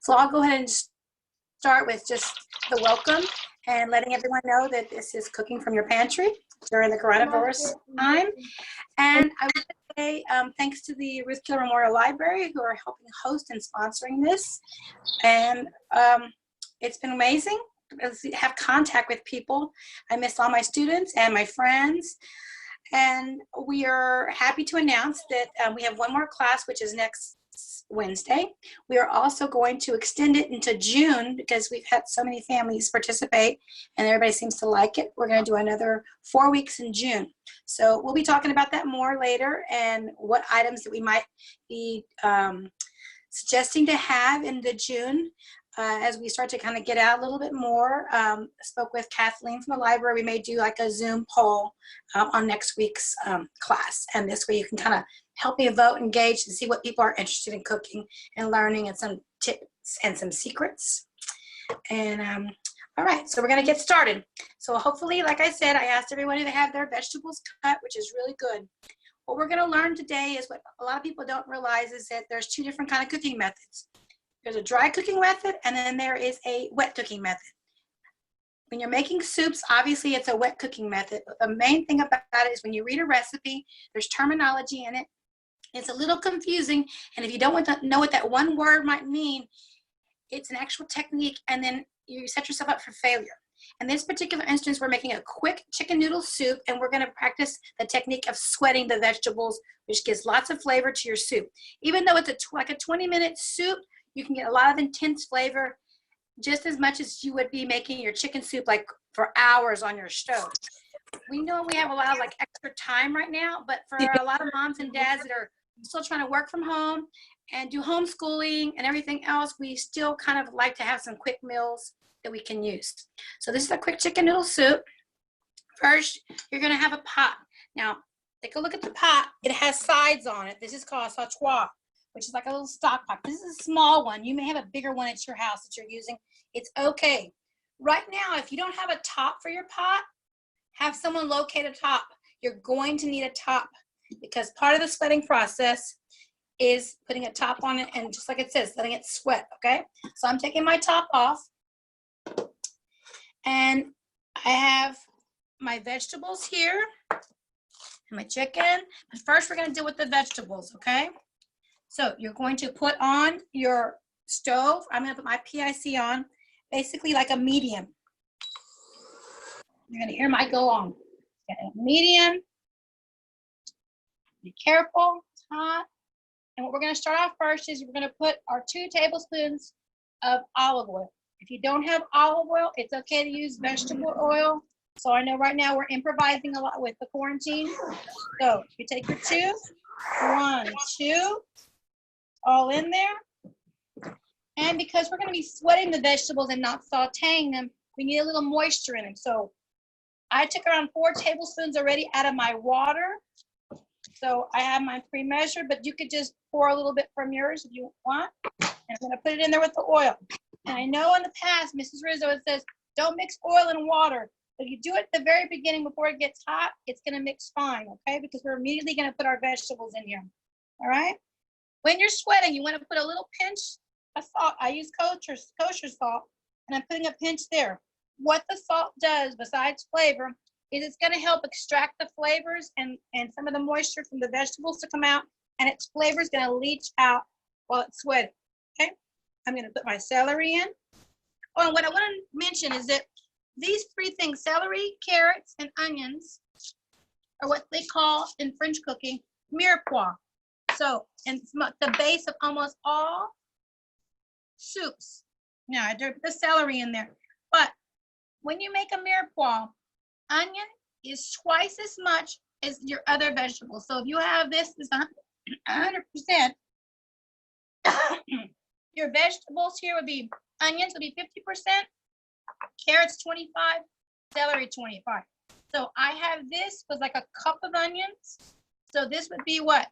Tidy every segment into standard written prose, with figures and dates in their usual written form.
So I'll go ahead and start with just the welcome and letting everyone know that this is Cooking from Your Pantry during the coronavirus time. And I would say thanks to the Rizzo Memorial Library who are helping host and sponsoring this. And it's been amazing to have contact with people. I miss all my students and my friends. And we are happy to announce that we have one more class, which is next Wednesday. We are also going to extend it into June because we've had so many families participate and everybody seems to like it. We're going to do another 4 weeks in June. So we'll be talking about that more later and what items that we might be suggesting to have in the June as we start to kind of get out a little bit more. Spoke with Kathleen from the library. We may do like a Zoom poll on next week's class. And this way you can kind of help me vote, engage, and see what people are interested in cooking and learning and some tips and some secrets. And all right, so we're gonna get started. So hopefully, like I said, I asked everybody to have their vegetables cut, which is really good. What we're gonna learn today is what a lot of people don't realize is that there's two different kind of cooking methods. There's a dry cooking method, and then there is a wet cooking method. When you're making soups, obviously it's a wet cooking method. But the main thing about it is when you read a recipe, there's terminology in it. It's a little confusing, and if you don't want to know what that one word might mean, it's an actual technique, and then you set yourself up for failure. In this particular instance, we're making a quick chicken noodle soup, and we're going to practice the technique of sweating the vegetables, which gives lots of flavor to your soup. Even though it's like a 20-minute soup, you can get a lot of intense flavor, just as much as you would be making your chicken soup like for hours on your stove. We know we have a lot of like extra time right now, but for a lot of moms and dads that are still trying to work from home and do homeschooling and everything else, we still kind of like to have some quick meals that we can use. So this is a quick chicken noodle soup. First, you're gonna have a pot. Now, take a look at the pot. It has sides on it. This is called a sautoir, which is like a little stock pot. This is a small one. You may have a bigger one at your house that you're using. It's okay. Right now, if you don't have a top for your pot, have someone locate a top. You're going to need a top because part of the sweating process is putting a top on it and just like it says, letting it sweat, okay? So I'm taking my top off and I have my vegetables here and my chicken. But first we're gonna deal with the vegetables, okay? So you're going to put on your stove. I'm gonna put my PIC on, basically like a medium. You're gonna hear my go on. Medium. Be careful, it's hot. And what we're gonna start off first is we're gonna put our 2 tablespoons of olive oil. If you don't have olive oil, it's okay to use vegetable oil. So I know right now we're improvising a lot with the quarantine. So you take your 2, 1, 2, all in there. And because we're gonna be sweating the vegetables and not sauteing them, we need a little moisture in them. So I took around 4 tablespoons already out of my water. So I have mine pre-measured, but you could just pour a little bit from yours if you want. And I'm gonna put it in there with the oil. And I know in the past, Mrs. Rizzo, it says, don't mix oil and water. But if you do it at the very beginning before it gets hot, it's gonna mix fine, okay? Because we're immediately gonna put our vegetables in here, all right? When you're sweating, you wanna put a little pinch of salt. I use kosher salt, and I'm putting a pinch there. What the salt does, besides flavor, is it's gonna help extract the flavors and some of the moisture from the vegetables to come out, and its flavor is gonna leach out while it's sweating, okay? I'm gonna put my celery in. Oh, and what I wanna mention is that these 3 things, celery, carrots, and onions, are what they call in French cooking, mirepoix. So, and it's the base of almost all soups. Now, I did put the celery in there, but when you make a mirepoix, onion is twice as much as your other vegetables. So if you have this is 100%, your vegetables here would be, onions would be 50%, carrots 25, celery 25. So I have this was like a cup of onions. So this would be what?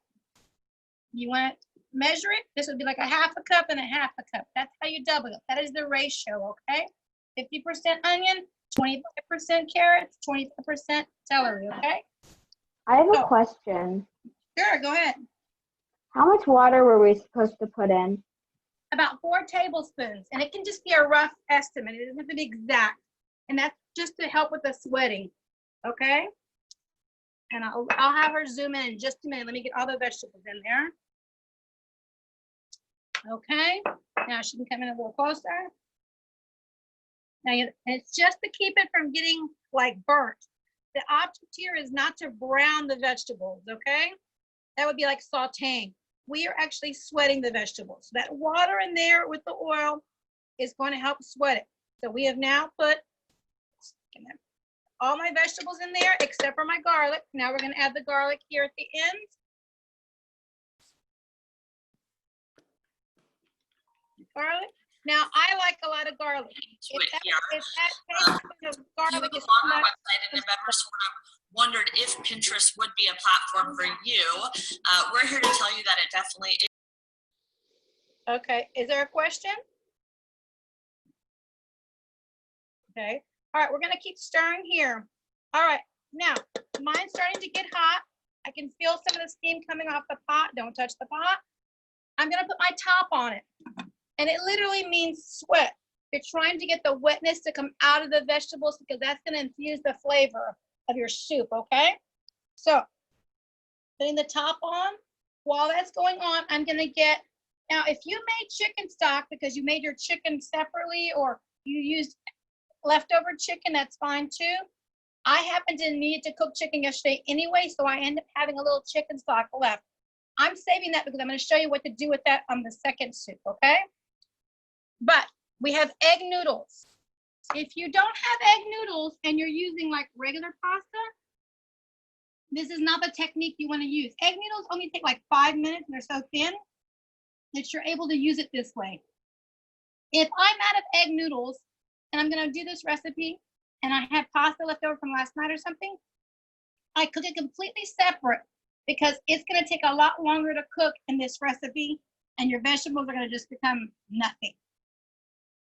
You want to measure it? This would be like a half a cup and a half a cup. That's how you double it. That is the ratio, okay? 50% onion, 25% carrots, 25% celery, okay? I have a question. Sure, go ahead. How much water were we supposed to put in? about 4 tablespoons, and it can just be a rough estimate. It doesn't have to be exact, and that's just to help with the sweating, okay? And I'll have her zoom in just a minute. Let me get all the vegetables in there. Okay, now she can come in a little closer. Now, it's just to keep it from getting like burnt. The object here is not to brown the vegetables, okay? That would be like sauteing. We are actually sweating the vegetables. That water in there with the oil is going to help sweat it. So we have now put all my vegetables in there except for my garlic. Now we're going to add the garlic here at the end. Garlic. Now I like a lot of garlic. If that taste of garlic is on our website and have ever sort of wondered if Pinterest would be a platform for you, we're here to tell you that it definitely is. Okay, is there a question? Okay, all right, we're gonna keep stirring here. All right, now mine's starting to get hot. I can feel some of the steam coming off the pot. Don't touch the pot. I'm gonna put my top on it. And it literally means sweat. You're trying to get the wetness to come out of the vegetables because that's gonna infuse the flavor of your soup, okay? So, putting the top on. While that's going on, I'm gonna get, now if you made chicken stock because you made your chicken separately or you used leftover chicken, that's fine too. I happened to need to cook chicken yesterday anyway, so I end up having a little chicken stock left. I'm saving that because I'm gonna show you what to do with that on the second soup, okay? But we have egg noodles. If you don't have egg noodles and you're using like regular pasta, this is not the technique you want to use. Egg noodles only take like 5 minutes and they're so thin that you're able to use it this way. If I'm out of egg noodles and I'm going to do this recipe and I have pasta left over from last night or something, I cook it completely separate because it's going to take a lot longer to cook in this recipe and your vegetables are going to just become nothing.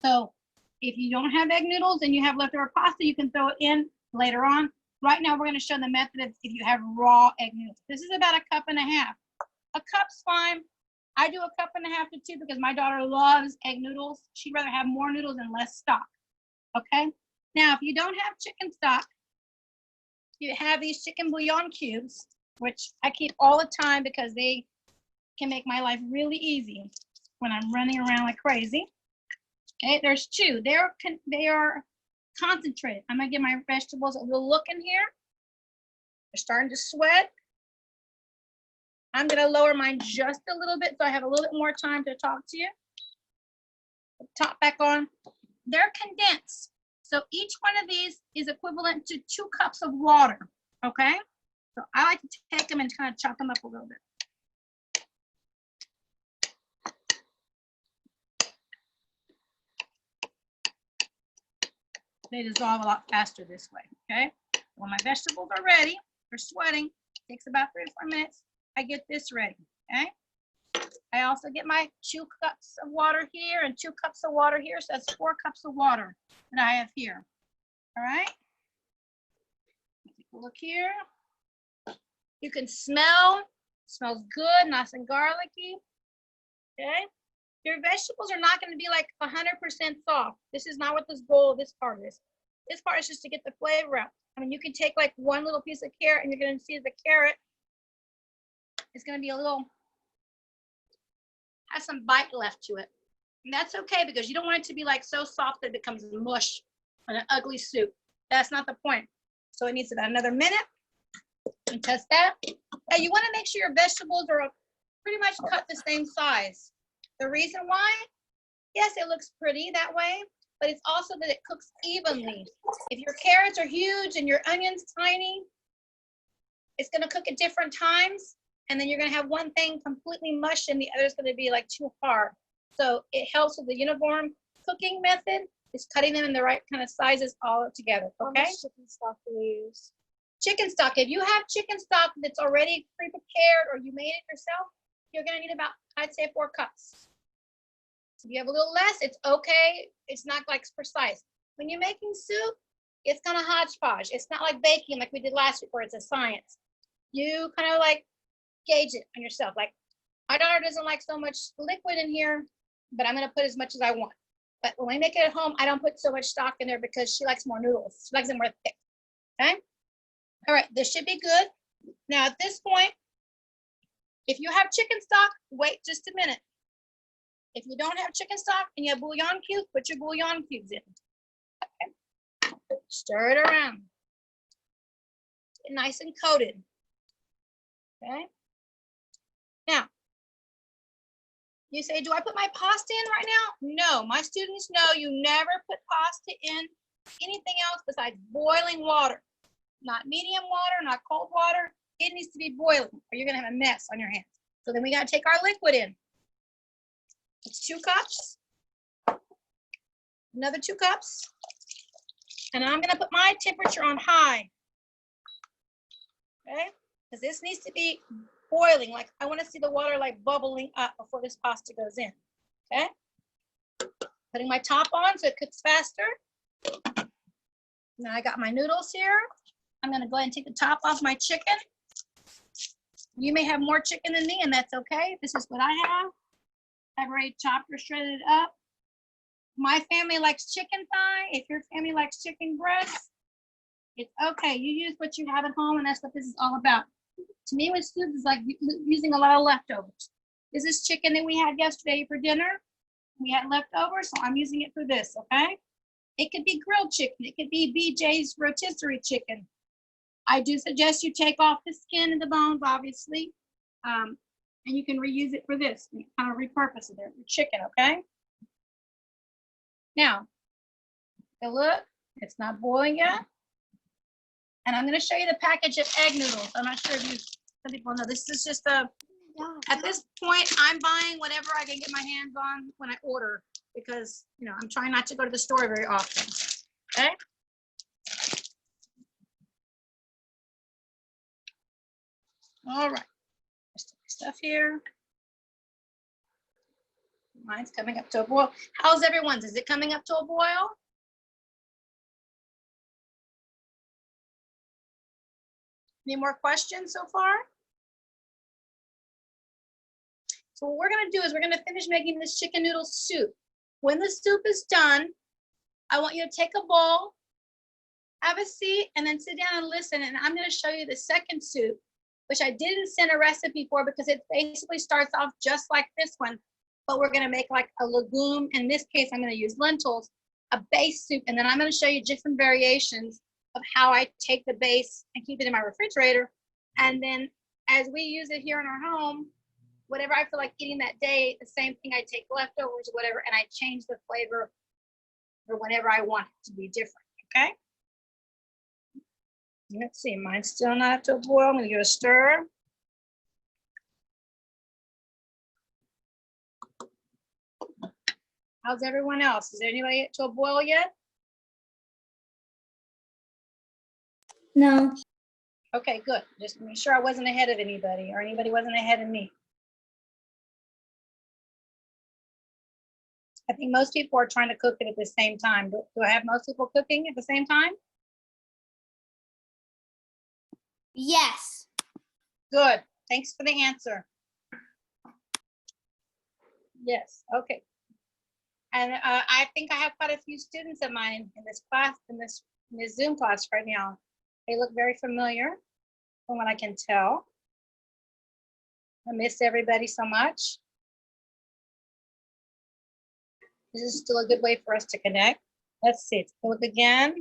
So if you don't have egg noodles and you have leftover pasta, you can throw it in later on. Right now, we're going to show the method of if you have raw egg noodles. This is about 1.5 cups. A cup's fine. I do 1.5 cups to 2 because my daughter loves egg noodles. She'd rather have more noodles and less stock. Okay. Now, if you don't have chicken stock, you have these chicken bouillon cubes, which I keep all the time because they can make my life really easy when I'm running around like crazy. Okay, there's 2. They are concentrated. I'm gonna give my vegetables a little look in here. They're starting to sweat. I'm gonna lower mine just a little bit so I have a little bit more time to talk to you. Top back on. They're condensed. So each one of these is equivalent to 2 cups of water. Okay? So I like to take them and kind of chop them up a little bit. They dissolve a lot faster this way, okay? When my vegetables are ready, they're sweating, it takes about 3 to 4 minutes, I get this ready, okay? I also get my 2 cups of water here and 2 cups of water here, so that's 4 cups of water that I have here, all right? Take a look here. You can smell, it smells good, nice and garlicky, okay? Your vegetables are not going to be like 100% soft. This is not what this part is. This part is just to get the flavor out. I mean, you can take like 1 little piece of carrot and you're going to see the carrot is going to be has some bite left to it. And that's okay because you don't want it to be like so soft that it becomes mush and an ugly soup. That's not the point. So it needs about another minute and test that. Now you want to make sure your vegetables are pretty much cut the same size. The reason why, yes, it looks pretty that way, but it's also that it cooks evenly. If your carrots are huge and your onions tiny, it's going to cook at different times, and then you're going to have one thing completely mush and the other is going to be like too hard. So it helps with the uniform cooking method, is cutting them in the right kind of sizes all together, okay? How much chicken stock do we use? Chicken stock, if you have chicken stock that's already pre-prepared or you made it yourself, you're going to need about, I'd say, 4 cups. If you have a little less, it's okay. It's not like precise. When you're making soup, it's kind of hodgepodge. It's not like baking like we did last week where it's a science. You kind of like gauge it on yourself. Like my daughter doesn't like so much liquid in here. but I'm gonna put as much as I want. But when we make it at home, I don't put so much stock in there because she likes more noodles. She likes it more thick, okay? All right, this should be good. Now at this point, if you have chicken stock, wait just a minute. If you don't have chicken stock and you have bouillon cubes, put your bouillon cubes in. Okay. Stir it around. Get nice and coated. Okay. Now, you say, do I put my pasta in right now? No, my students know you never put pasta in anything else besides boiling water. Not medium water, not cold water. It needs to be boiling or you're gonna have a mess on your hands. So then we gotta take our liquid in. It's 2 cups. Another 2 cups. And I'm gonna put my temperature on high. Okay, because this needs to be boiling. Like I wanna see the water like bubbling up before this pasta goes in, okay? Putting my top on so it cooks faster. Now I got my noodles here. I'm gonna go ahead and take the top off my chicken. You may have more chicken than me and that's okay. This is what I have. I've already chopped or shredded it up. My family likes chicken thigh. If your family likes chicken breast, it's okay. You use what you have at home and that's what this is all about. To me, with soup is like using a lot of leftovers. This is chicken that we had yesterday for dinner. We had leftovers, so I'm using it for this, okay? It could be grilled chicken. It could be BJ's rotisserie chicken. I do suggest you take off the skin and the bones, obviously, and you can reuse it for this. You kind of repurpose it there for chicken, okay? Now, look, it's not boiling yet. And I'm going to show you the package of egg noodles. I'm not sure if some people know. This is just at this point, I'm buying whatever I can get my hands on when I order because, you know, I'm trying not to go to the store very often, okay? All right, just stuff here. Mine's coming up to a boil. How's everyone's? Is it coming up to a boil? Any more questions so far? So what we're gonna do is we're gonna finish making this chicken noodle soup. When the soup is done, I want you to take a bowl, have a seat, and then sit down and listen. And I'm gonna show you the second soup, which I didn't send a recipe for because it basically starts off just like this one, but we're gonna make like a legume. In this case, I'm gonna use lentils, a base soup, and then I'm gonna show you different variations of how I take the base and keep it in my refrigerator. And then as we use it here in our home, whatever I feel like eating that day, the same thing, I take leftovers or whatever, and I change the flavor or whatever I want it to be different, okay? Let's see, mine's still not up to a boil. I'm gonna give it a stir. How's everyone else? Is there anybody to a boil yet? No. Okay, good. Just make sure I wasn't ahead of anybody or anybody wasn't ahead of me. I think most people are trying to cook it at the same time. Do I have most people cooking at the same time? Yes. Good. Thanks for the answer. Yes. Okay. And I think I have quite a few students of mine in this class, in this Zoom class right now. They look very familiar from what I can tell. I miss everybody so much. This is still a good way for us to connect. Let's see, look again.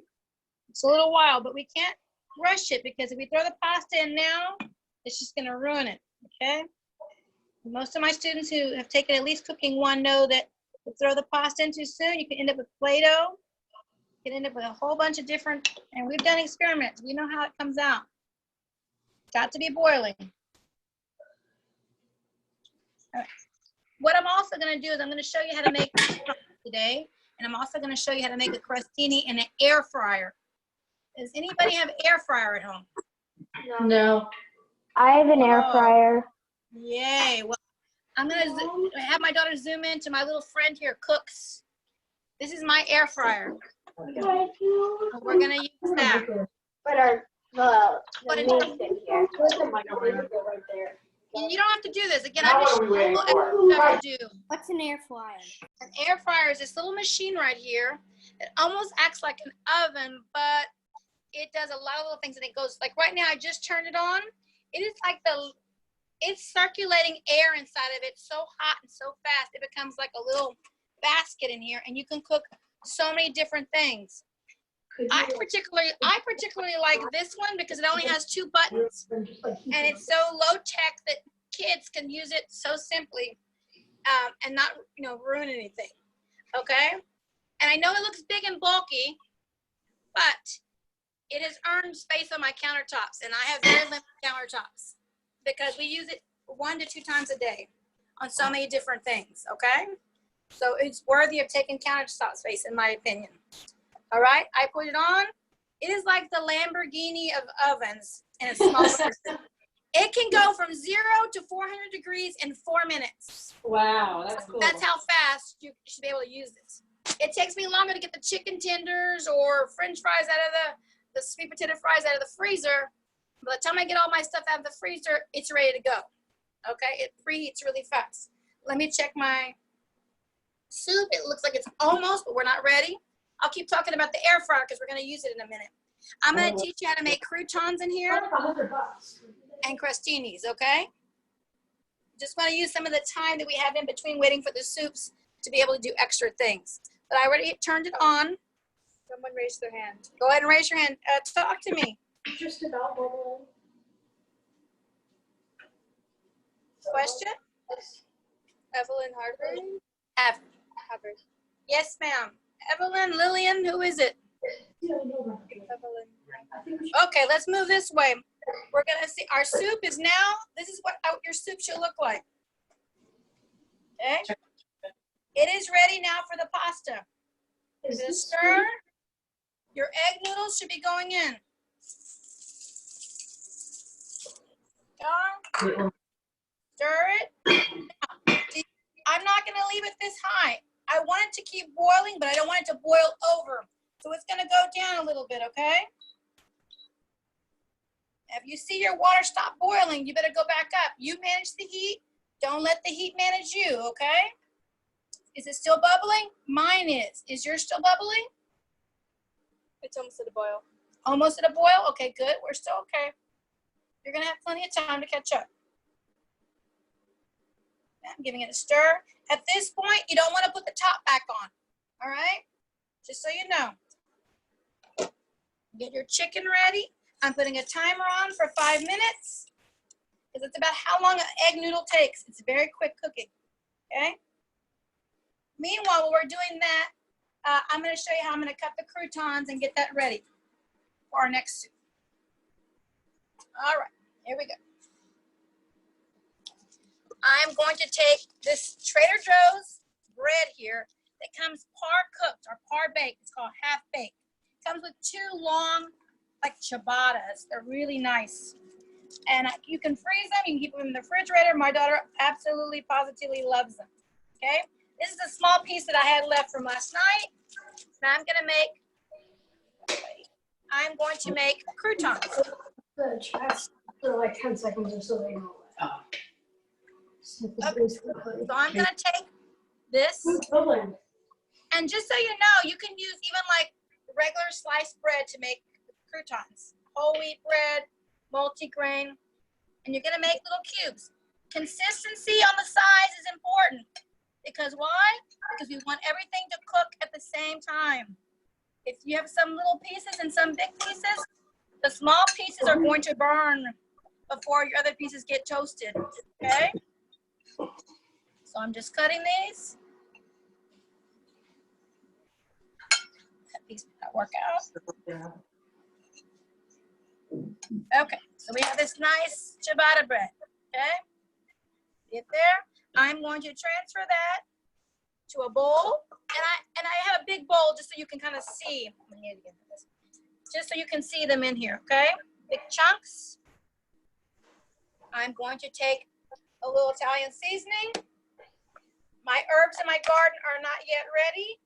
It's a little while, but we can't rush it because if we throw the pasta in now, it's just gonna ruin it, okay? Most of my students who have taken at least cooking one know that to throw the pasta in too soon, you can end up with Play-Doh. You can end up with a whole bunch of different, and we've done experiments. We know how it comes out. Got to be boiling. All right. What I'm also gonna do is I'm gonna show you how to make today, and I'm also gonna show you how to make a crostini in an air fryer. Does anybody have air fryer at home? No. I have an air fryer. Yay. Well, I'm gonna have my daughter zoom in to my little friend here, Cooks. This is my air fryer. We're gonna use that. But our the Put it main thing here. Put the microwave right there. You don't have to do this. Again, Now I'm just what are we showing you waiting what for? you have to do. What's an air fryer? An air fryer is this little machine right here. It almost acts like an oven, but it does a lot of little things, and it goes like right now. I just turned it on. It is like it's circulating air inside of it, so hot and so fast. It becomes like a little basket in here, and you can cook so many different things. I particularly like this one because it only has 2 buttons, and it's so low tech that kids can use it so simply and not ruin anything. Okay, and I know it looks big and bulky, but it has earned space on my countertops, and I have very limited countertops because we use it 1 to 2 times a day on so many different things. Okay, so it's worthy of taking countertop space in my opinion. All right, I put it on. It is like the Lamborghini of ovens in a small version. It can go from 0 to 400 degrees in 4 minutes. Wow, that's cool. That's how fast you should be able to use this. It takes me longer to get the chicken tenders or French fries out of the sweet potato fries out of the freezer. By the time I get all my stuff out of the freezer, it's ready to go. Okay, it preheats really fast. Let me check my soup. It looks like it's almost, but we're not ready. I'll keep talking about the air fryer because we're going to use it in a minute. I'm going to teach you how to make croutons in here and crostinis, okay? Just want to use some of the time that we have in between waiting for the soups to be able to do extra things. But I already turned it on. Someone raised their hand. Go ahead and raise your hand. Talk to me. Just about bubbling. Question? Evelyn Harvard. Harvard. Yes, ma'am. Evelyn, Lillian, who is it? Evelyn. Okay, let's move this way. We're going to see our soup is now, this is what your soup should look like. Okay? It is ready now for the pasta. Is it stir? Your egg noodles should be going in. Stir it. I'm not going to leave it this high. I want it to keep boiling, but I don't want it to boil over. So it's going to go down a little bit, okay? If you see your water stop boiling, you better go back up. You manage the heat. Don't let the heat manage you, okay? Is it still bubbling? Mine is. Is yours still bubbling? It's almost at a boil. Almost at a boil? Okay, good. We're still okay. You're going to have plenty of time to catch up. I'm giving it a stir. At this point, you don't want to put the top back on, all right? Just so you know. Get your chicken ready. I'm putting a timer on for 5 minutes because it's about how long an egg noodle takes. It's very quick cooking, okay? Meanwhile, while we're doing that, I'm going to show you how I'm going to cut the croutons and get that ready for our next soup. All right, here we go. I'm going to take this Trader Joe's bread here that comes par cooked or par baked. It's called half baked. It comes with 2 long, like ciabattas. They're really nice. And you can freeze them. You can keep them in the refrigerator. My daughter absolutely, positively loves them. Okay? This is a small piece that I had left from last night. Now I'm going to make croutons. The chest for like 10 seconds or so they know. Okay. So I'm going to take this. And just so you know, you can use even like regular sliced bread to make croutons. Whole wheat bread, multigrain, and you're gonna make little cubes. Consistency on the size is important. Because why? Because we want everything to cook at the same time. If you have some little pieces and some big pieces, the small pieces are going to burn before your other pieces get toasted, okay? So I'm just cutting these. That piece did not work out. Okay, so we have this nice ciabatta bread, okay? See it there? I'm going to transfer that to a bowl, and I have a big bowl just so you can kind of see. Just so you can see them in here, okay? Big chunks. I'm going to take a little Italian seasoning. My herbs in my garden are not yet ready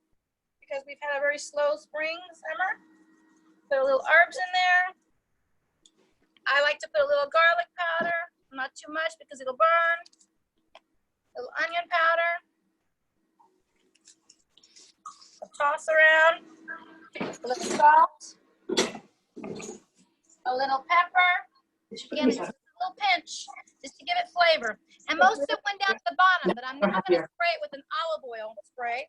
because we've had a very slow spring summer. Put a little herbs in there. I like to put a little garlic powder, not too much because it'll burn. A little onion powder. Toss around. A little salt. A little pepper. Again, just a little pinch, just to give it flavor. And most of it went down to the bottom, but I'm not going to spray it with an olive oil spray.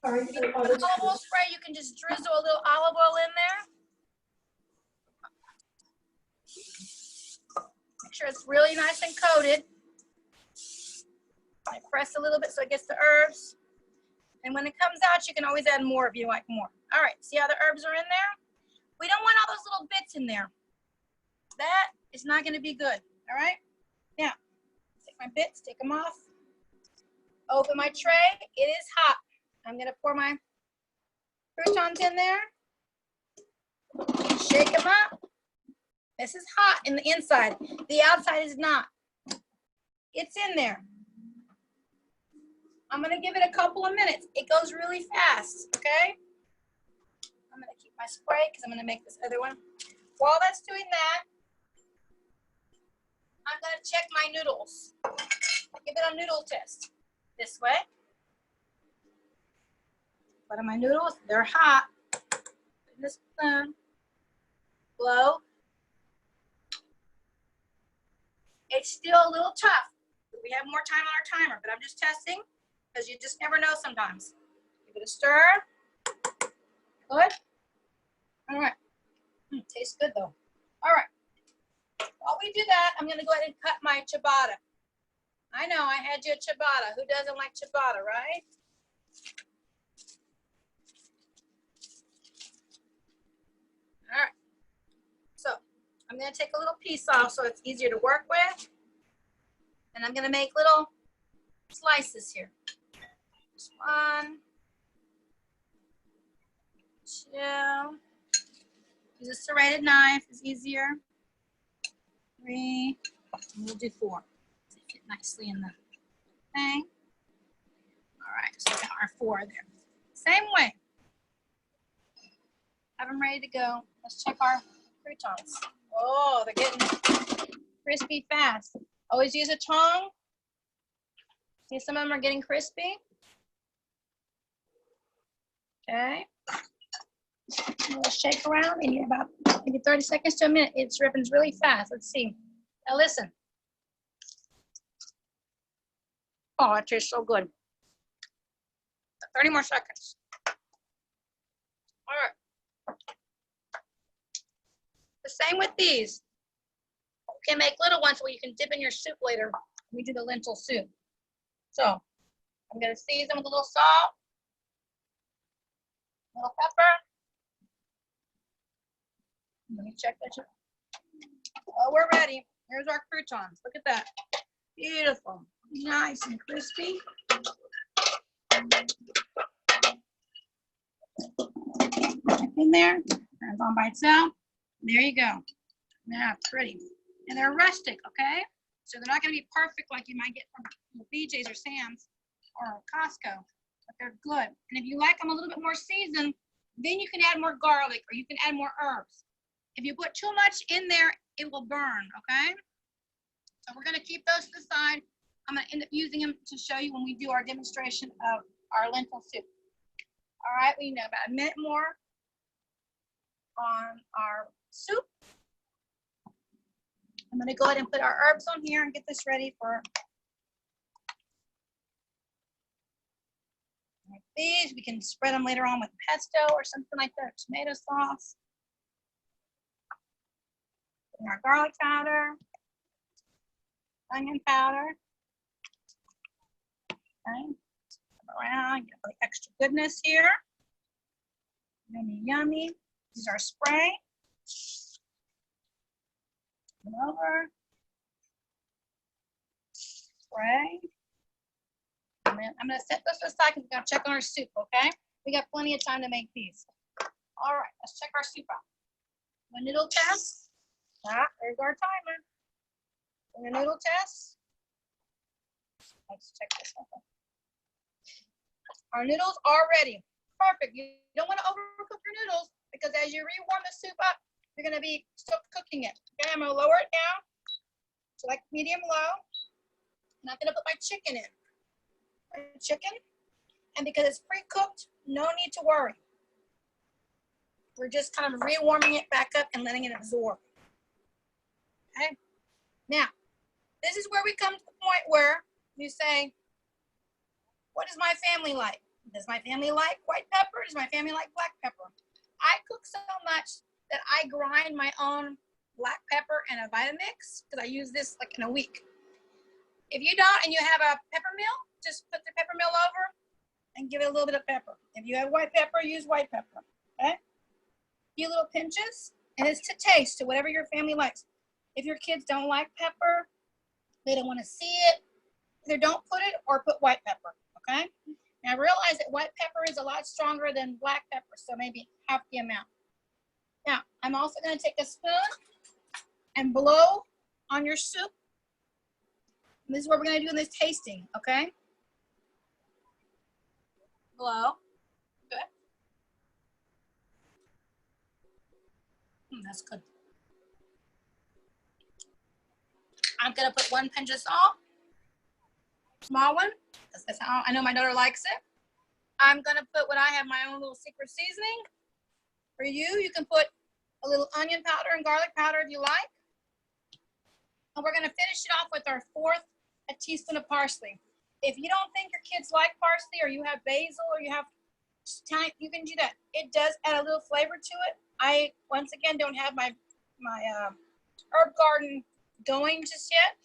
If you want an olive oil spray, you can just drizzle a little olive oil in there. Make sure it's really nice and coated. I press a little bit so it gets the herbs. And when it comes out, you can always add more if you like more. All right, see how the herbs are in there? We don't want all those little bits in there. That is not going to be good. All right? Now, take my bits, take them off. Open my tray. It is hot. I'm going to pour my croutons in there. Shake them up. This is hot in the inside. The outside is not. It's in there. I'm going to give it a couple of minutes. It goes really fast, okay? I'm going to keep my spray because I'm going to make this other one. While that's doing that, I'm going to check my noodles. Give it a noodle test. This way. What are my noodles? They're hot. Put in this spoon. Blow. It's still a little tough. We have more time on our timer, but I'm just testing because you just never know sometimes. Give it a stir. Good. All right. Tastes good though. All right. While we do that, I'm going to go ahead and cut my ciabatta. I know I had you a ciabatta. Who doesn't like ciabatta, right? All right. So I'm going to take a little piece off so it's easier to work with. And I'm going to make little slices here. Just 1, 2. Use a serrated knife is easier. 3. And we'll do 4. So fit nicely in the thing. All right, so we got our 4 there. Same way. Have them ready to go. Let's check our croutons. Oh, they're getting crispy fast. Always use a tongue. See, some of them are getting crispy. Okay. We'll shake around in about maybe 30 seconds to a minute. It rippens really fast. Let's see. Now listen. Oh, it tastes so good. 30 more seconds. All right. The same with these. You can make little ones where you can dip in your soup later. We do the lentil soup. So I'm going to season with a little salt, a little pepper. Let me check that. Oh, we're ready. Here's our croutons. Look at that. Beautiful. Nice and crispy. In there. Turns on by itself. There you go. Now, pretty. And they're rustic, okay? So they're not going to be perfect like you might get from BJ's or Sam's or Costco, but they're good. And if you like them a little bit more seasoned, then you can add more garlic or you can add more herbs. If you put too much in there, it will burn, okay? So we're going to keep those to the side. I'm going to end up using them to show you when we do our demonstration of our lentil soup. All right, we know about a minute more on our soup. I'm going to go ahead and put our herbs on here and get this ready for like these. We can spread them later on with pesto or something like that, tomato sauce. Put our garlic powder, onion powder. Okay, around, get the extra goodness here. Yummy, yummy. This is our spray. Over. Spray. And then I'm going to set this aside because we're going to check on our soup, okay? We got plenty of time to make these. All right, let's check our soup out. The noodle test. There's our timer. The noodle test. Let's check this out. Our noodles are ready. Perfect. You don't want to overcook your noodles because as you rewarm the soup up, you're going to be still cooking it. Okay, I'm going to lower it down. Select medium low. And I'm gonna put my chicken in. And because it's pre-cooked, no need to worry. We're just kind of rewarming it back up and letting it absorb. Okay? Now, this is where we come to the point where you say, what is my family like? Does my family like white pepper? Does my family like black pepper? I cook so much that I grind my own black pepper and a Vitamix because I use this like in a week. If you don't and you have a pepper mill, just put the pepper mill over and give it a little bit of pepper. If you have white pepper, use white pepper, okay? A few little pinches, and it's to taste, to whatever your family likes. If your kids don't like pepper, they don't want to see it, either don't put it or put white pepper, okay? Now realize that white pepper is a lot stronger than black pepper, so maybe half the amount. Now, I'm also gonna take a spoon and blow on your soup. And this is what we're gonna do in this tasting, okay? Blow, good. That's good. I'm gonna put 1 pinch of salt, small one, because that's how I know my daughter likes it. I'm gonna put what I have my own little secret seasoning. For you, you can put a little onion powder and garlic powder if you like. And we're gonna finish it off with our a teaspoon of parsley. If you don't think your kids like parsley, or you have basil, or you have thyme, you can do that. It does add a little flavor to it. I, once again, don't have my herb garden going just yet.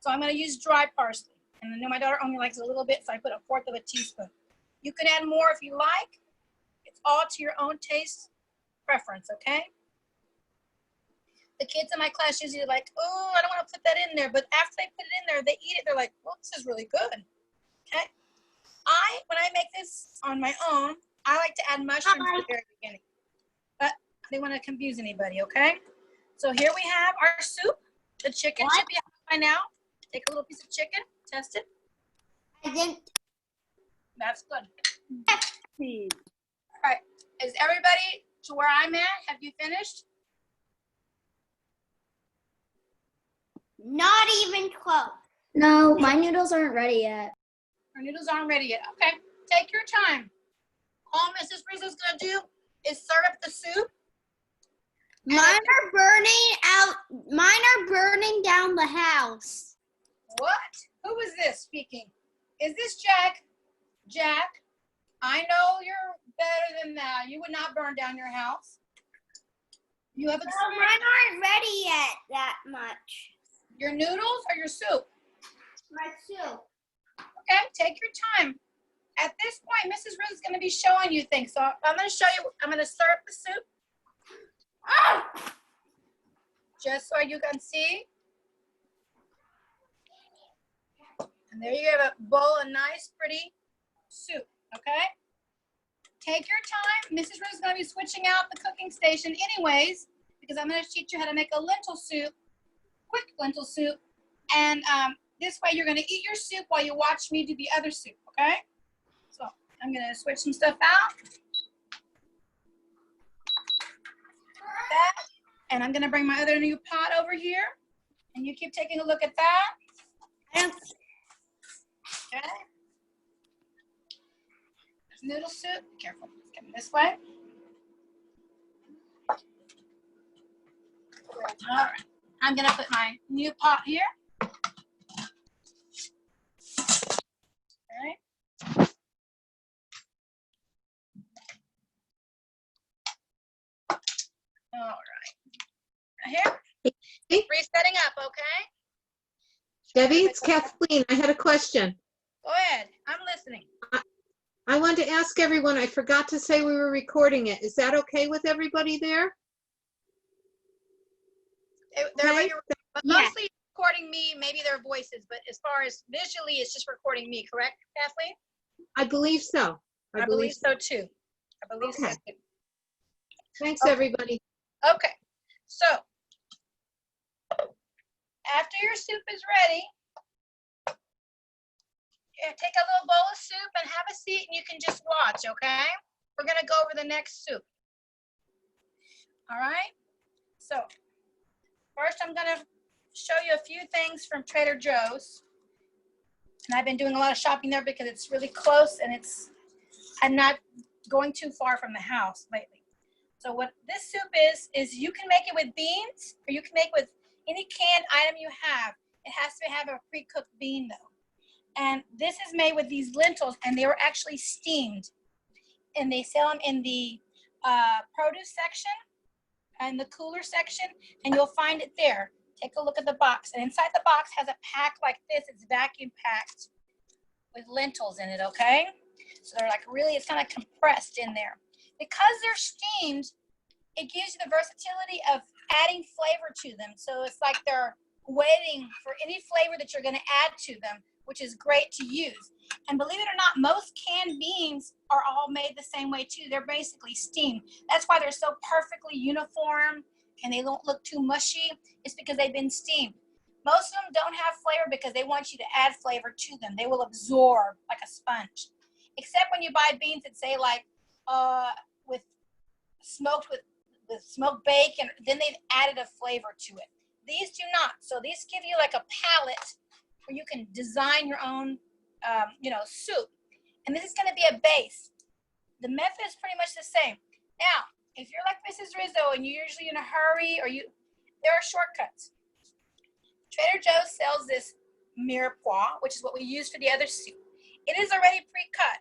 So I'm gonna use dry parsley. And I know my daughter only likes a little bit, so I put 1/4 of a teaspoon. You can add more if you like. It's all to your own taste preference, okay? The kids in my class usually are like, oh, I don't want to put that in there. But after they put it in there, they eat it. They're like, well, this is really good, okay? When I make this on my own, I like to add mushrooms at the very beginning. But I didn't want to confuse anybody, okay? So here we have our soup. The chicken should be out by now. Take a little piece of chicken, test it. I didn't. That's good. All right, is everybody to where I'm at? Have you finished? Not even close. No, my noodles aren't ready yet. Our noodles aren't ready yet. Okay, take your time. All Mrs. Rizzo's gonna do is serve up the soup. Mine are burning out. Mine are burning down the house. What? Who is this speaking? Is this Jack? Jack, I know you're better than that. You would not burn down your house. You have experience. Mine aren't ready yet that much. Your noodles or your soup? My soup. Okay, take your time. At this point, Mrs. Rizzo is going to be showing you things. So I'm going to show you, I'm going to stir up the soup. Just so you can see. And there you have a bowl of nice, pretty soup, okay? Take your time. Mrs. Rizzo is going to be switching out the cooking station anyways, because I'm going to teach you how to make a lentil soup, quick lentil soup. And this way you're going to eat your soup while you watch me do the other soup, okay? So I'm going to switch some stuff out. That. And I'm going to bring my other new pot over here. And you keep taking a look at that. Okay. Noodle soup. Be careful. It's coming this way. All right. I'm going to put my new pot here. Okay. All right. Here. Resetting up, okay? Debbie, it's Kathleen. I had a question. Go ahead. I'm listening. I wanted to ask everyone, I forgot to say we were recording it. Is that okay with everybody there? Okay. But mostly recording me, maybe their voices, but as far as visually, it's just recording me, correct, Kathleen? I believe so. I believe so too. I believe so Okay. too. Thanks, Okay. everybody. Okay, so after your soup is ready, take a little bowl of soup and have a seat and you can just watch, okay? We're gonna go over the next soup. All right, so first I'm gonna show you a few things from Trader Joe's. And I've been doing a lot of shopping there because it's really close and I'm not going too far from the house lately. So what this soup is you can make it with beans or you can make it with any canned item you have. It has to have a pre-cooked bean though. And this is made with these lentils and they were actually steamed. And they sell them in the produce section and the cooler section and you'll find it there. Take a look at the box. And inside the box has a pack like this. It's vacuum packed with lentils in it, okay? So they're like really, it's kind of compressed in there. Because they're steamed, it gives you the versatility of adding flavor to them. So it's like they're waiting for any flavor that you're gonna add to them, which is great to use. And believe it or not, most canned beans are all made the same way too. They're basically steamed. That's why they're so perfectly uniform and they don't look too mushy. It's because they've been steamed. Most of them don't have flavor because they want you to add flavor to them. They will absorb like a sponge. Except when you buy beans that say like with smoked bacon, then they've added a flavor to it. These do not. So these give you like a palette where you can design your own soup. And this is going to be a base. The method is pretty much the same. Now, if you're like Mrs. Rizzo and you're usually in a hurry there are shortcuts. Trader Joe's sells this mirepoix, which is what we use for the other soup. It is already pre-cut.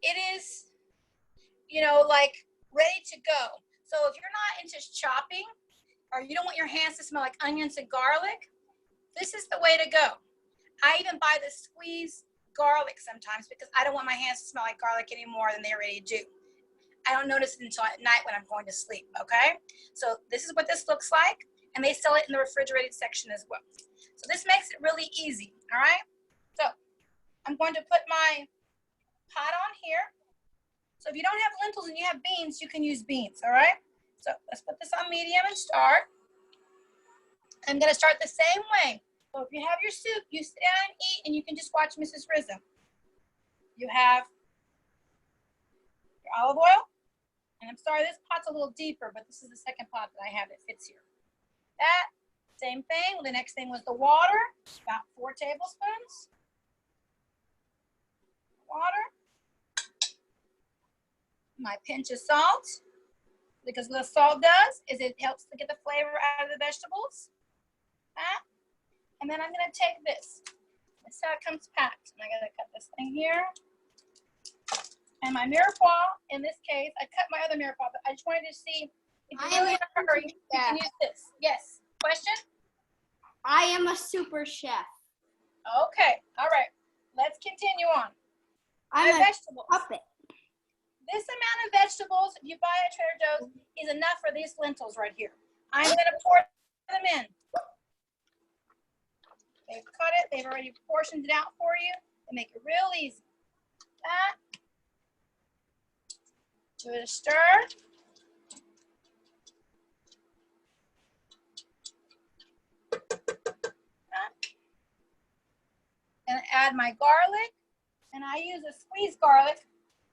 It is, like ready to go. So if you're not into chopping or you don't want your hands to smell like onions and garlic, this is the way to go. I even buy the squeezed garlic sometimes because I don't want my hands to smell like garlic any more than they already do. I don't notice it until at night when I'm going to sleep, okay? So this is what this looks like, and they sell it in the refrigerated section as well. So this makes it really easy, all right? So I'm going to put my pot on here. So if you don't have lentils and you have beans, you can use beans, all right? So let's put this on medium and start. I'm gonna start the same way. So if you have your soup, you sit down and eat, and you can just watch Mrs. Rizzo. You have your olive oil. And I'm sorry, this pot's a little deeper, but this is the second pot that I have that fits here. That, same thing. The next thing was the water, about 4 tablespoons. Water. My pinch of salt, because what the salt does is it helps to get the flavor out of the vegetables. That. And then I'm gonna take this. This is how it comes packed. And I gotta cut this thing here. And my mirepoix, in this case, I cut my other mirepoix, but I just wanted to see if you're really in a hurry, you can use this. Yes, question? I am a super chef. Okay, all right. Let's continue on. I'm My a vegetables. puppet. This amount of vegetables, if you buy at Trader Joe's, is enough for these lentils right here. I'm gonna pour them in. They've cut it, they've already portioned it out for you. They make it real easy. That. Give it a stir. And add my garlic. And I use a squeezed garlic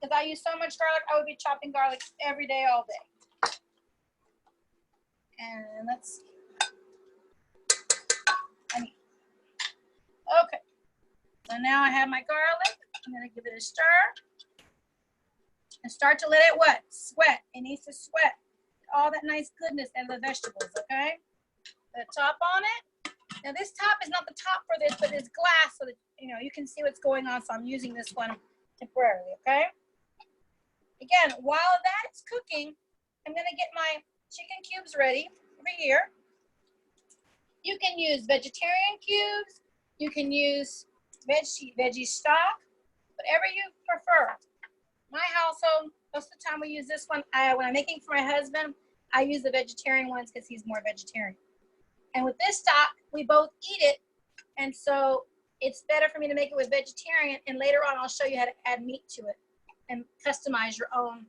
because I use so much garlic, I would be chopping garlic every day, all day. And let's see. Okay. So now I have my garlic. I'm going to give it a stir. And start to let it what? Sweat. It needs to sweat. All that nice goodness out of the vegetables, okay? The top on it. Now this top is not the top for this, but it's glass so that you can see what's going on. So I'm using this one temporarily, okay? Again, while that's cooking, I'm gonna get my chicken cubes ready over here. You can use vegetarian cubes. You can use veggie stock, whatever you prefer. My household, most of the time we use this one. When I'm making for my husband, I use the vegetarian ones because he's more vegetarian. And with this stock, we both eat it. And so it's better for me to make it with vegetarian. And later on, I'll show you how to add meat to it and customize your own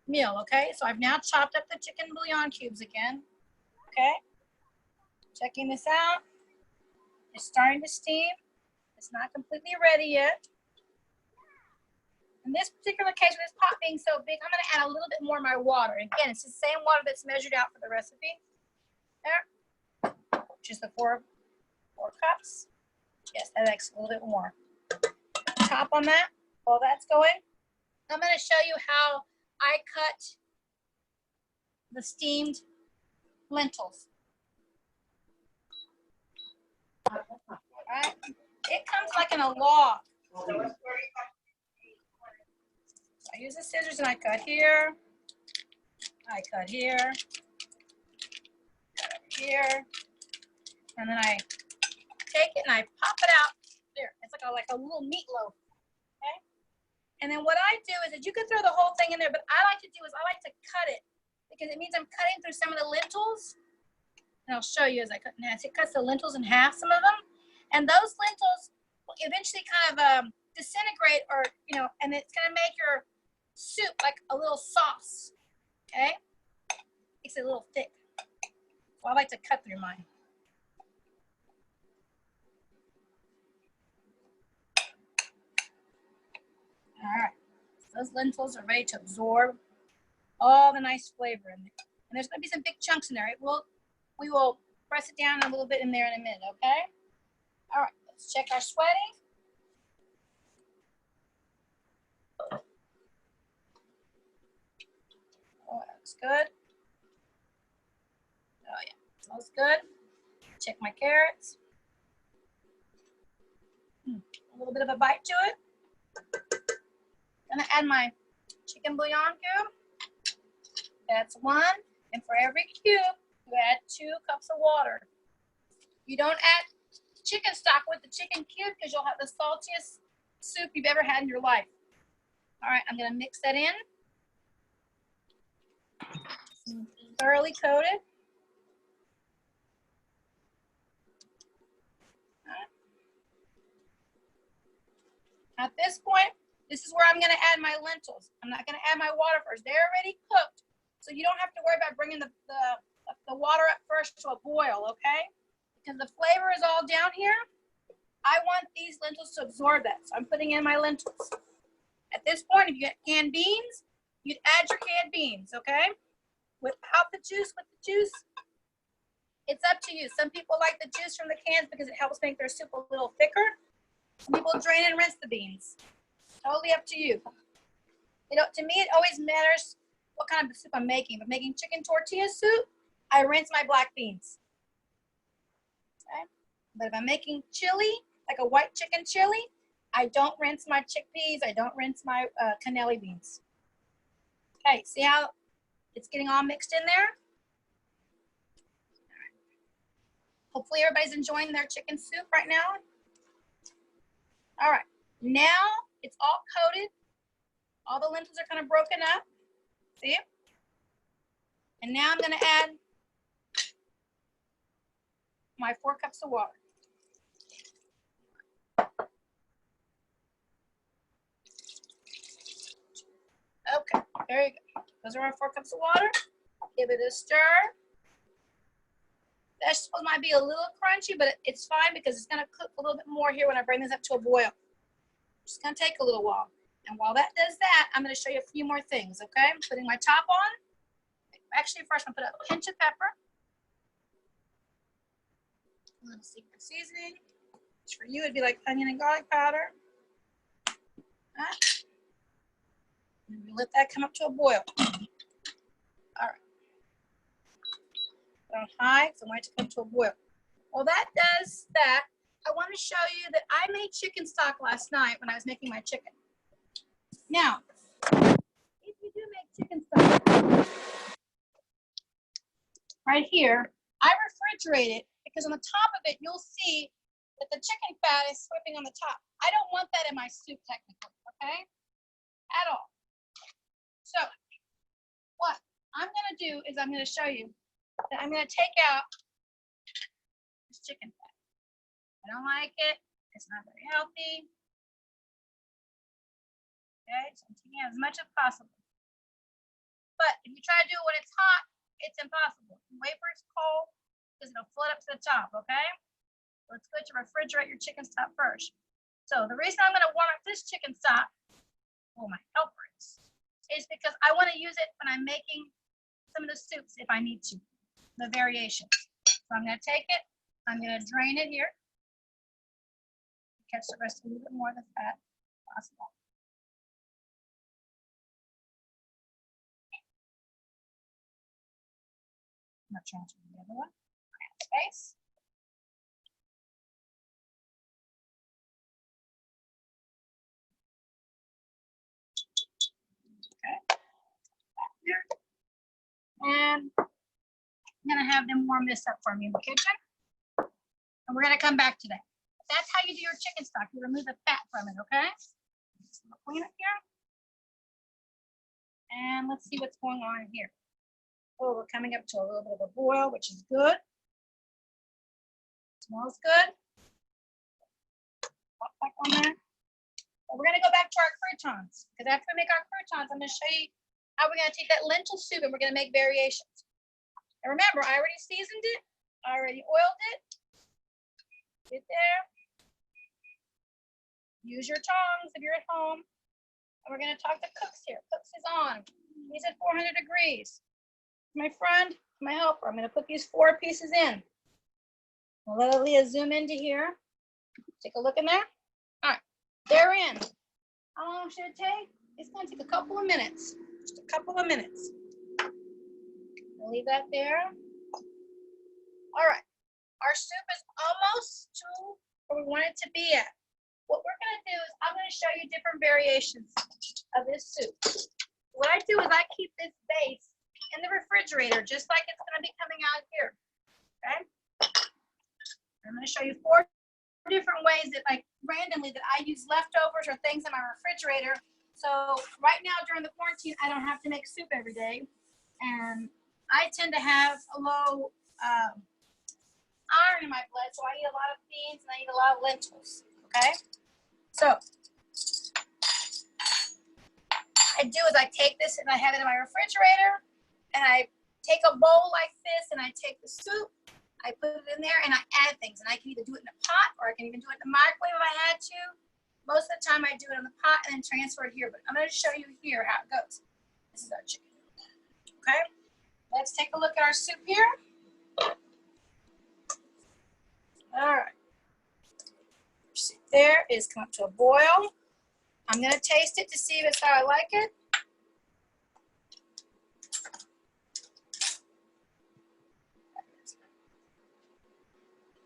meal, okay? So I've now chopped up the chicken bouillon cubes again, okay? Checking this out. It's starting to steam. It's not completely ready yet. In this particular case, with this pot being so big, I'm gonna add a little bit more of my water. Again, it's the same water that's measured out for the recipe. there, which is the four cups. Yes, that makes a little bit more. Top on that, while that's going, I'm going to show you how I cut the steamed lentils. All right, it comes like in a log. I use the scissors and I cut here, I cut here, cut over here, and then I take it and I pop it out. There, it's like a little meatloaf. Okay, and then what I do is that you can throw the whole thing in there, but I like to do is I like to cut it because it means I'm cutting through some of the lentils. And I'll show you as I cut in half. It cuts the lentils in half, some of them, and those lentils will eventually kind of disintegrate, or and it's gonna make your soup like a little sauce. Okay, makes it a little thick. So I like to cut through mine. All right, so those lentils are ready to absorb all the nice flavor in there. And there's gonna be some big chunks in there. We will press it down a little bit in there in a minute, okay? All right, let's check our sweating. Oh, that looks good. Oh yeah, smells good. Check my carrots. A little bit of a bite to it. Gonna add my chicken bouillon cube. That's 1. And for every cube, you add 2 cups of water. You don't add chicken stock with the chicken cube because you'll have the saltiest soup you've ever had in your life. All right, I'm gonna mix that in. Thoroughly coated. At this point, this is where I'm gonna add my lentils. I'm not gonna add my water first. They're already cooked, so you don't have to worry about bringing the water up first to a boil, okay? Because the flavor is all down here. I want these lentils to absorb that, so I'm putting in my lentils. At this point, if you get canned beans, you'd add your canned beans, okay? Without the juice, with the juice, it's up to you. Some people like the juice from the cans because it helps make their soup a little thicker. Some people drain and rinse the beans. Totally up to you. To me, it always matters what kind of soup I'm making. If I'm making chicken tortilla soup, I rinse my black beans. Okay? But if I'm making chili, like a white chicken chili, I don't rinse my chickpeas. I don't rinse my cannelli beans. Okay, see how it's getting all mixed in there? All right. Hopefully everybody's enjoying their chicken soup right now. All right, now it's all coated. All the lentils are kind of broken up. See? And now I'm gonna add my 4 cups of water. Okay, there you go. Those are our 4 cups of water. Give it a stir. Vegetables might be a little crunchy, but it's fine because it's gonna cook a little bit more here when I bring this up to a boil. It's gonna take a little while. And while that does that, I'm gonna show you a few more things, okay? I'm putting my top on. Actually, first I'm gonna put a pinch of pepper. A little secret seasoning. Which for you, it'd be like onion and garlic powder. Right. And we let that come up to a boil. All right. Put on high, so I want it to come to a boil. Well, that does that. I want to show you that I made chicken stock last night when I was making my chicken. Now, if you do make chicken stock, right here, I refrigerate it because on the top of it, you'll see that the chicken fat is slipping on the top. I don't want that in my soup technically, okay? At all. So, what I'm gonna do is I'm gonna show you that I'm gonna take out this chicken fat. I don't like it. It's not very healthy. Okay, so I'm taking out as much as possible. But if you try to do it when it's hot, it's impossible. Wait for it's cold because it'll float up to the top, okay? So it's good to refrigerate your chicken stock first. So the reason I'm gonna warm up this chicken stock, well, my helper is because I wanna use it when I'm making some of the soups if I need to, the variations. So I'm going to take it, I'm going to drain it here. Catch the rest a little bit more of the fat if possible. I'm going to transfer the other one. Space. Okay. Back here. And I'm going to have them warm this up for me in the kitchen. And we're going to come back to that. That's how you do your chicken stock. You remove the fat from it, okay? So we'll clean it here. And let's see what's going on here. Oh, we're coming up to a little bit of a boil, which is good. Smells good. Pop back on there. But we're going to go back to our croutons, because after we make our croutons, I'm going to show you how we're going to take that lentil soup and we're going to make variations. And remember, I already seasoned it. I already oiled it. Get there. Use your tongs if you're at home. And we're going to talk to Cooks here. Cooks is on. He's at 400 degrees. My friend, my helper, I'm going to put these 4 pieces in. I'll let Leah zoom into here. Take a look in there. All right, they're in. How long should it take? It's going to take a couple of minutes. Just a couple of minutes. I'll leave that there. All right, our soup is almost to where we want it to be at. What we're going to do is I'm going to show you different variations of this soup. What I do is I keep this base in the refrigerator, just like it's going to be coming out here. Okay? I'm going to show you 4 different ways that, like, randomly, that I use leftovers or things in my refrigerator. So right now during the quarantine, I don't have to make soup every day, and I tend to have a low iron in my blood, so I eat a lot of beans and I eat a lot of lentils. Okay, so I do is I take this and I have it in my refrigerator, and I take a bowl like this and I take the soup, I put it in there and I add things, and I can either do it in a pot or I can even do it in the microwave if I had to. Most of the time I do it in the pot and then transfer it here, but I'm going to show you here how it goes. This is our chicken. Okay, let's take a look at our soup here. All right. There is come up to a boil. I'm going to taste it to see if it's how I like it.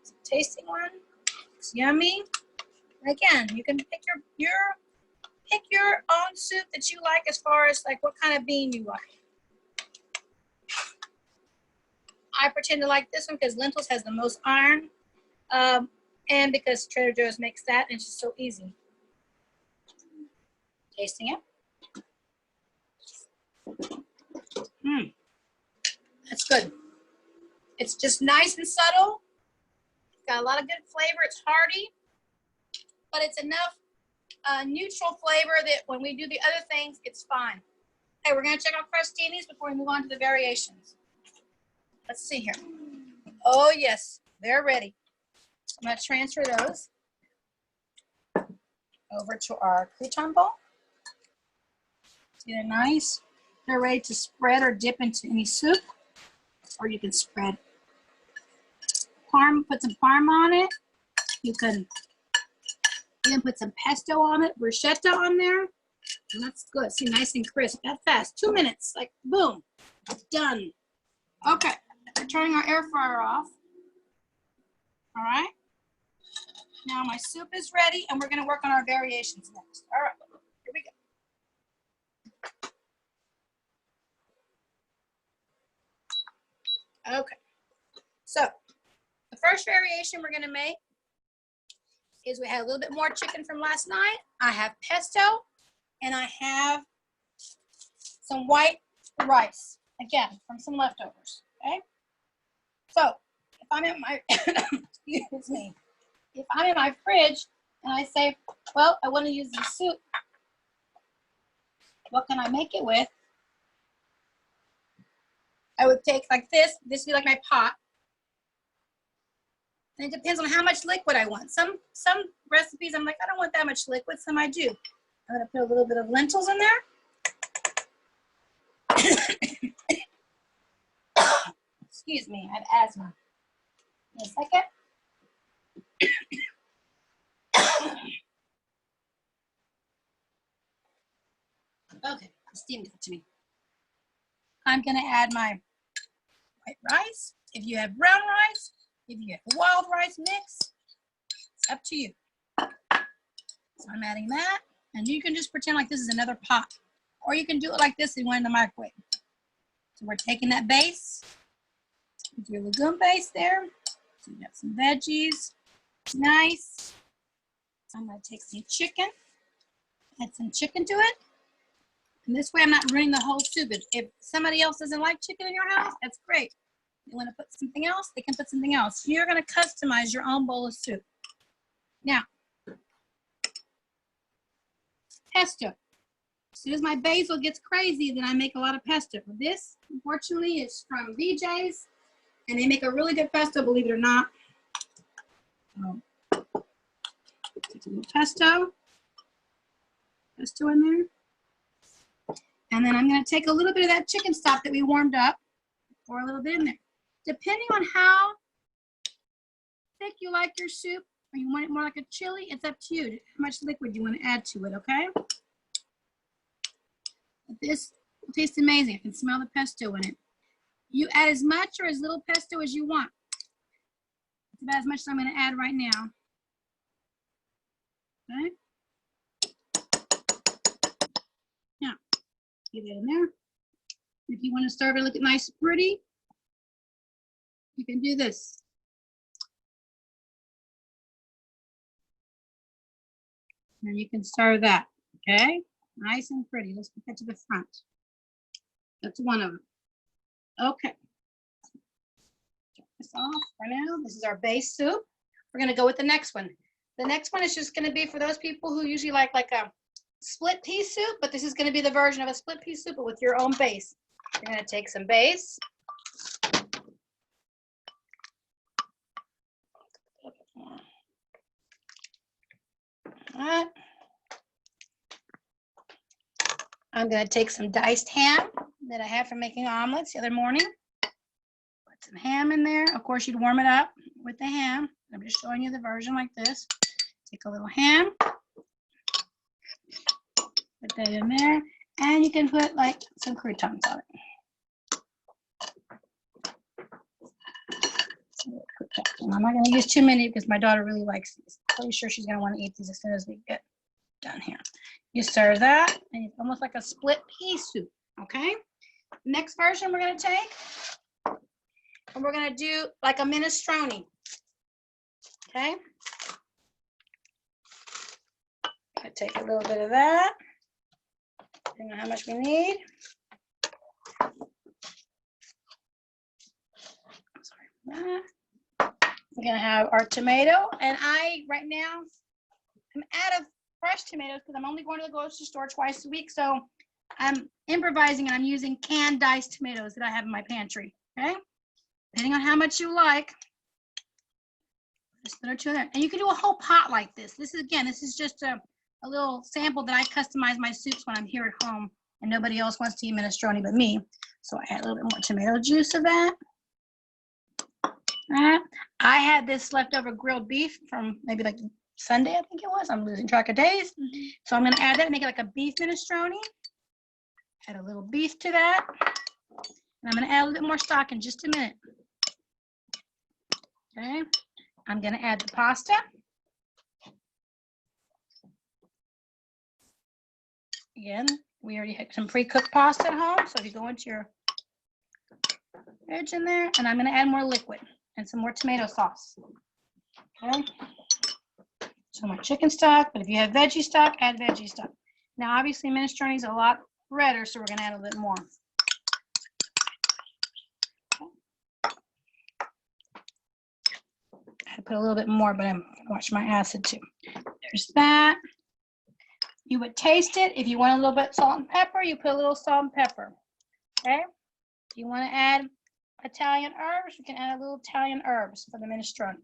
It's a tasting one. It's yummy. And again, you can pick your own soup that you like as far as like what kind of bean you like. I pretend to like this one because lentils has the most iron. And because Trader Joe's makes that, and it's just so easy. Tasting it. That's good. It's just nice and subtle. It's got a lot of good flavor. It's hearty, but it's enough neutral flavor that when we do the other things, it's fine. Okay, we're gonna check out crostinis before we move on to the variations. Let's see here. Oh yes, they're ready. I'm going to transfer those over to our crouton bowl. See, they're nice. They're ready to spread or dip into any soup, or you can spread put some parm on it. You can even put some pesto on it, bruschetta on there, and that's good. See, nice and crisp. That fast, 2 minutes, like boom, done. Okay, we're turning our air fryer off. All right. Now my soup is ready, and we're going to work on our variations next. All right, here we go. Okay, so the first variation we're going to make is we had a little bit more chicken from last night. I have pesto, and I have some white rice, again, from some leftovers, okay? So if I'm in my, excuse me, if I'm in my fridge and I say, well, I want to use the soup, what can I make it with? I would take like this would be like my pot. And it depends on how much liquid I want. Some recipes I'm like, I don't want that much liquid, some I do. I'm gonna put a little bit of lentils in there. Excuse me, I have asthma. In a second. Okay, the steam got to me. I'm gonna add my white rice. If you have brown rice, if you have wild rice mix, it's up to you. So I'm adding that, and you can just pretend like this is another pot, or you can do it like this and went in the microwave. So we're taking that base, with your legume base there. So you got some veggies, it's nice. I'm gonna take some chicken, add some chicken to it. And this way I'm not ruining the whole soup. If somebody else doesn't like chicken in your house, that's great. They want to put something else, they can put something else. You're going to customize your own bowl of soup. Now, pesto. As soon as my basil gets crazy, then I make a lot of pesto. This, unfortunately, is from BJ's, and they make a really good pesto, believe it or not. Take a little pesto in there. And then I'm going to take a little bit of that chicken stock that we warmed up, pour a little bit in there. Depending on how thick you like your soup, or you want it more like a chili, it's up to you. How much liquid you want to add to it, okay? This will taste amazing. I can smell the pesto in it. You add as much or as little pesto as you want. It's about as much as I'm going to add right now. Okay? Now, get it in there. If you want to serve it looking nice and pretty, you can do this. And you can serve that, okay? Nice and pretty. Let's put that to the front. That's one of them. Okay. Turn this off for now. This is our base soup. We're gonna go with the next one. The next one is just gonna be for those people who usually like a split pea soup, but this is gonna be the version of a split pea soup, but with your own base. You're gonna take some base. All right. I'm going to take some diced ham that I had from making omelets the other morning. Put some ham in there. Of course, you'd warm it up with the ham. I'm just showing you the version like this. Take a little ham. Put that in there. And you can put like some croutons on it. And I'm not going to use too many because my daughter really likes these. I'm pretty sure she's going to want to eat these as soon as we get done here. You serve that, and it's almost like a split pea soup, okay? Next version we're going to take, and we're going to do like a minestrone, okay? I take a little bit of that, depending on how much we need. Sorry for that. We're going to have our tomato, and right now, I'm out of fresh tomatoes because I'm only going to the grocery store twice a week, so I'm improvising and I'm using canned diced tomatoes that I have in my pantry, okay? Depending on how much you like, just put or two in there. And you can do a whole pot like this. This is just a little sample that I customize my soups when I'm here at home and nobody else wants to eat minestrone but me. So I add a little bit more tomato juice of that. I had this leftover grilled beef from maybe like Sunday, I think it was. I'm losing track of days. So I'm going to add that and make it like a beef minestrone. Add a little beef to that. And I'm going to add a little bit more stock in just a minute. Okay. I'm going to add the pasta. Again, we already had some pre-cooked pasta at home. So if you go into your fridge in there, and I'm going to add more liquid and some more tomato sauce. Okay. So my chicken stock, but if you have veggie stock, add veggie stock. Now, obviously, minestrone is a lot redder, so we're going to add a little bit more. I put a little bit more, but I'm going to watch my acid too. There's that. You would taste it. If you want a little bit of salt and pepper, you put a little salt and pepper. Okay? If you want to add Italian herbs, you can add a little Italian herbs for the minestrone.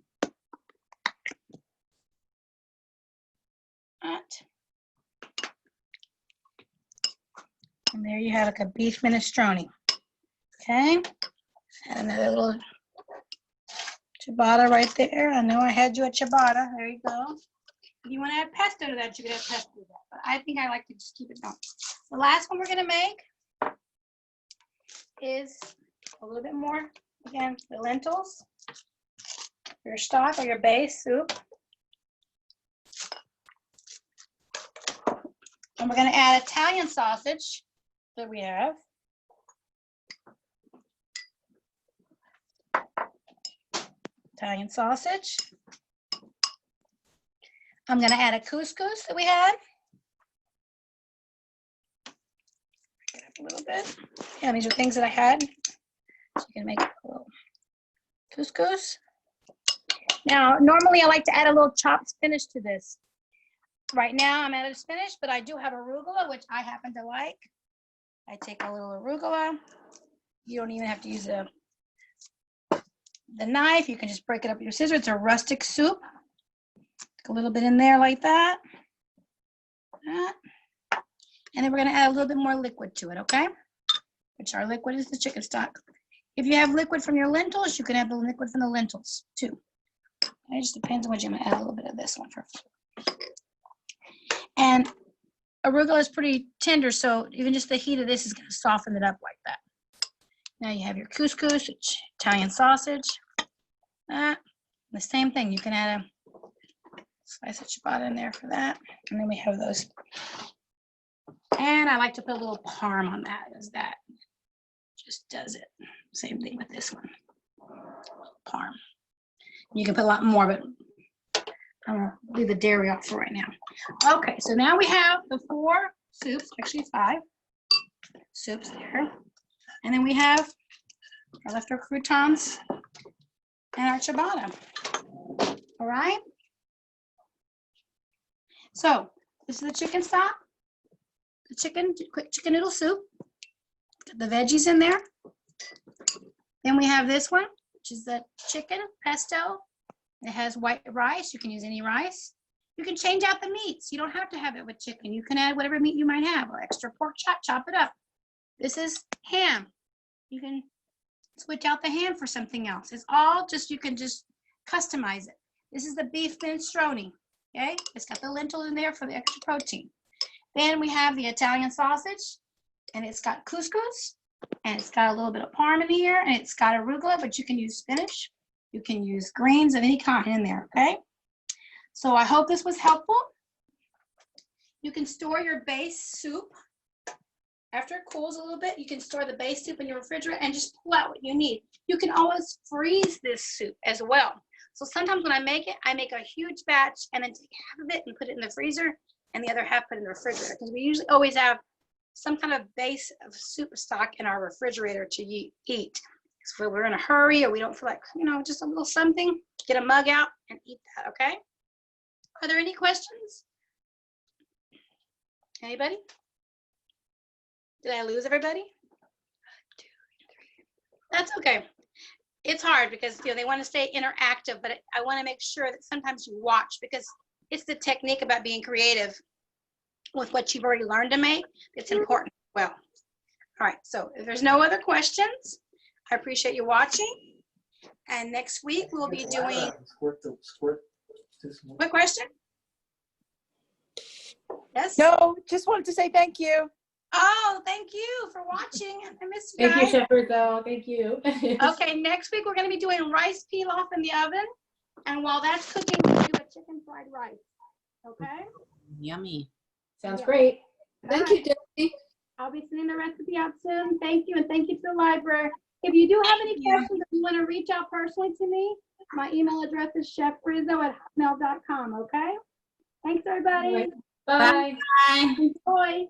And there you have like a beef minestrone. Okay, add another little Ciabatta right there. I know I had you at ciabatta. There you go. If you want to add pesto to that, you can add pesto to that. But I think I like to just keep it going. The last one we're going to make is a little bit more, again, the lentils, your stock or your base soup. And we're going to add Italian sausage that we have. Italian sausage. I'm going to add a couscous that we had. Get up a little bit. Yeah, these are things that I had. So you can make a little couscous. Now, normally I like to add a little chopped spinach to this. Right now I'm adding spinach, but I do have arugula, which I happen to like. I take a little arugula. You don't even have to use the knife. You can just break it up with your scissors. It's a rustic soup. A little bit in there like that. And then we're going to add a little bit more liquid to it, okay? Which our liquid is the chicken stock. If you have liquid from your lentils, you can add the liquid from the lentils too. It just depends on what you're going to add a little bit of this one first. And arugula is pretty tender, so even just the heat of this is going to soften it up like that. Now you have your couscous, Italian sausage. The same thing, you can add a slice of ciabatta in there for that. And then we have those. And I like to put a little parm on that, as that just does it. Same thing with this one. Parm. You can put a lot more, but I'm gonna leave the dairy off for right now. Okay, so now we have the 4 soups, actually 5 soups there. And then we have our leftover croutons and our ciabatta. All right. So this is the chicken stock, the quick chicken noodle soup. Got the veggies in there. Then we have this one, which is the chicken pesto. It has white rice. You can use any rice. You can change out the meats. You don't have to have it with chicken. You can add whatever meat you might have, or extra pork chop it up. This is ham. You can switch out the ham for something else. It's all just, you can just customize it. This is the beef minestrone. Okay, it's got the lentil in there for the extra protein. Then we have the Italian sausage, and it's got couscous, and it's got a little bit of parm in here, and it's got arugula, but you can use spinach. You can use greens of any kind in there, okay? So I hope this was helpful. You can store your base soup. After it cools a little bit, you can store the base soup in your refrigerator and just pull out what you need. You can always freeze this soup as well. So sometimes when I make it, I make a huge batch and then take half of it and put it in the freezer and the other half put it in the refrigerator, because we usually always have some kind of base of soup stock in our refrigerator to eat. So if we're in a hurry or we don't feel like, just a little something, get a mug out and eat that, okay? Are there any questions? Anybody? Did I lose everybody? 1, 2, 3. That's okay. It's hard because they want to stay interactive, but I want to make sure that sometimes you watch, because it's the technique about being creative with what you've already learned to make that's important as well. All right, so if there's no other questions, I appreciate you watching. And next week we'll be doing. What question? Yes? No, just wanted to say thank you. Oh, thank you for watching. I missed you guys. Thank you, Chef Rizzo. Thank you. Okay, next week we're going to be doing rice pilaf in the oven. And while that's cooking, we'll do a chicken fried rice. Okay? Yummy. Sounds great. Thank you, Debbie. I'll be sending the recipe out soon. Thank you, and thank you to the library. If you do have any questions, if you want to reach out personally to me, my email address is chefrizzo@hotmail.com, okay? Thanks, everybody. Bye. Bye. Enjoy.